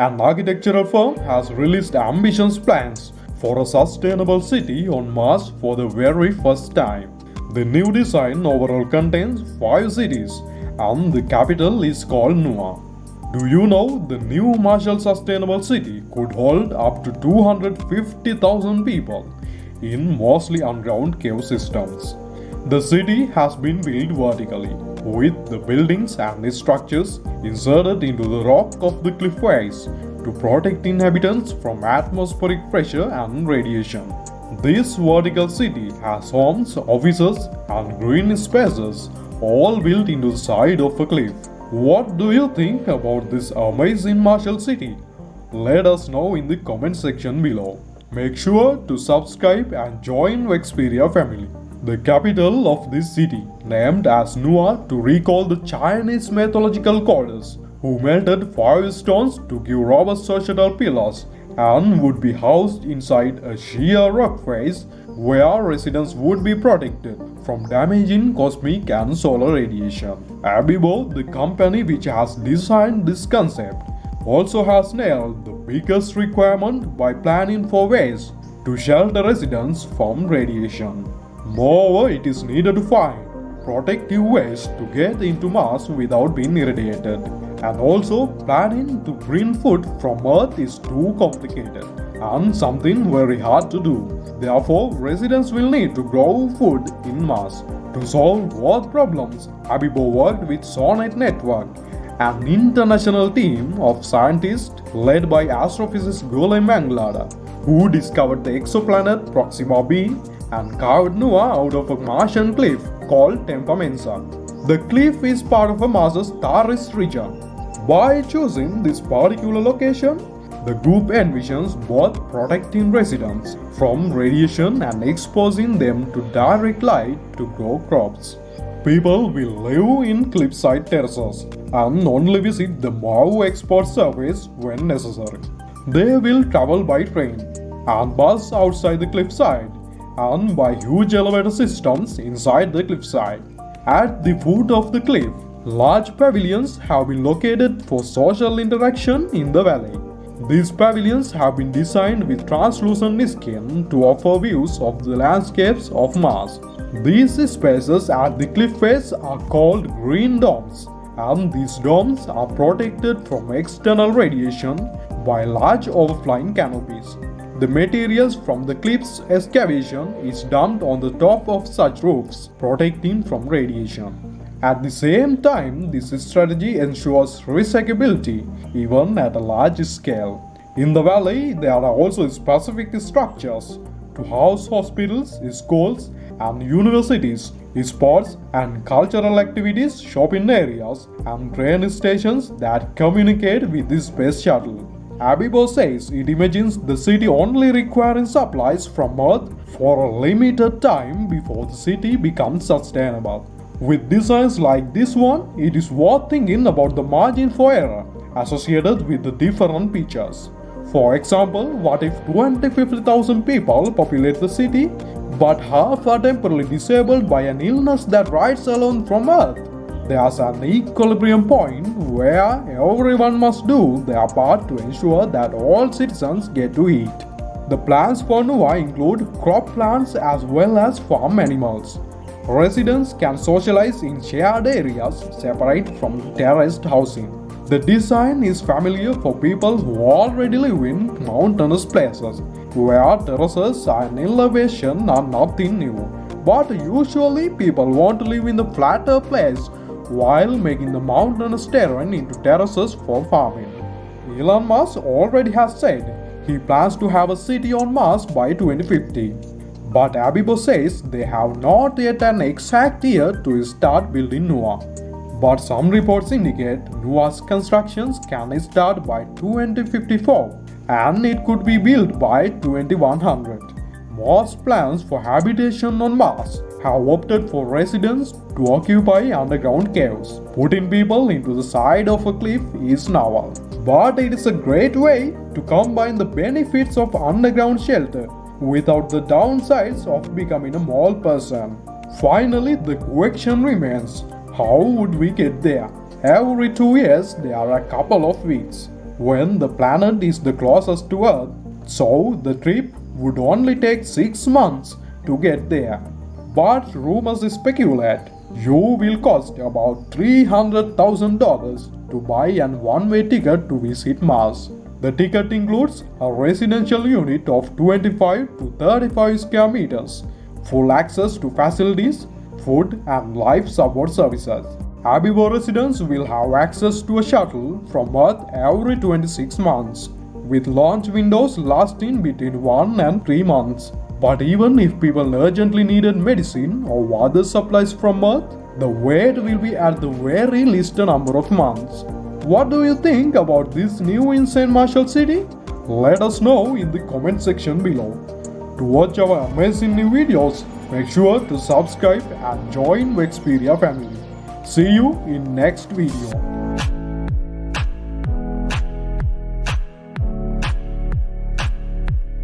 An architectural firm has released ambitious plans for a sustainable city on Mars for the very first time. The new design overall contains 5 cities, and the capital is called Nua. Do you know the new Marshall Sustainable City could hold up to 250,000 people in mostly underground cave systems? The city has been built vertically, with the buildings and structures inserted into the rock of the cliff face to protect inhabitants from atmospheric pressure and radiation. This vertical city has homes, offices, and green spaces all built into the side of a cliff. What do you think about this amazing Marshall city? Let us know in the comment section below. Make sure to subscribe and join Wexperia family. The capital of this city, named as Nua to recall the Chinese mythological goddess who melted 5 stones to give robust societal pillars, and would be housed inside a sheer rock face where residents would be protected from damaging cosmic and solar radiation. Abibo, the company which has designed this concept, also has nailed the biggest requirement by planning for ways to shelter residents from radiation. Moreover, it is needed to find protective ways to get into Mars without being irradiated. And also, planning to bring food from Earth is too complicated and something very hard to do. Therefore, residents will need to grow food in Mars. To solve both problems, Abibo worked with Sonet Network, an international team of scientists led by astrophysicist Golem Manglada, who discovered the exoplanet Proxima b and carved Nua out of a Martian cliff called Tempa Mensa. The cliff is part of a Mars's Taris region. By choosing this particular location, the group envisions both protecting residents from radiation and exposing them to direct light to grow crops. People will live in cliffside terraces and only visit the MAU export surface when necessary. They will travel by train and bus outside the cliffside and by huge elevator systems inside the cliffside. At the foot of the cliff, large pavilions have been located for social interaction in the valley. These pavilions have been designed with translucent skin to offer views of the landscapes of Mars. These spaces at the cliff face are called green domes, and these domes are protected from external radiation by large overflying canopies. The materials from the cliff's excavation is dumped on the top of such roofs, protecting from radiation. At the same time, this strategy ensures recyclability even at a large scale. In the valley, there are also specific structures to house hospitals, schools, and universities, sports and cultural activities, shopping areas, and train stations that communicate with the space shuttle. Abibo says it imagines the city only requiring supplies from Earth for a limited time before the city becomes sustainable. With designs like this one, it is worth thinking about the margin for error associated with the different features. For example, what if 50,000 people populate the city, but half are temporarily disabled by an illness that rides alone from Earth? There's an equilibrium point where everyone must do their part to ensure that all citizens get to eat. The plans for Nua include crop plants as well as farm animals. Residents can socialize in shared areas separate from terraced housing. The design is familiar for people who already live in mountainous places, where terraces and elevation are nothing new. But usually people want to live in the flatter place while making the mountainous terrain into terraces for farming. Elon Musk already has said he plans to have a city on Mars by 2050. But Abibo says they have not yet an exact year to start building Nua. But some reports indicate Nua's constructions can start by 2054 and it could be built by 2100. Most plans for habitation on Mars have opted for residents to occupy underground caves. Putting people into the side of a cliff is novel, but it is a great way to combine the benefits of underground shelter without the downsides of becoming a mole person. Finally, the question remains, how would we get there? Every 2 years, there are a couple of weeks. when the planet is the closest to Earth, so the trip would only take 6 months to get there. But rumors speculate you will cost about $300,000 to buy an one-way ticket to visit Mars. The ticket includes a residential unit of 25 to 35 square meters, full access to facilities, food and life support services. Abibo residents will have access to a shuttle from Earth every 26 months, with launch windows lasting between 1 and 3 months. But even if people urgently needed medicine or other supplies from Earth, the wait will be at the very least a number of months. What do you think about this new insane Marshall City? Let us know in the comment section below. To watch our amazing new videos, make sure to subscribe and join Wexpedia family. See you in next video.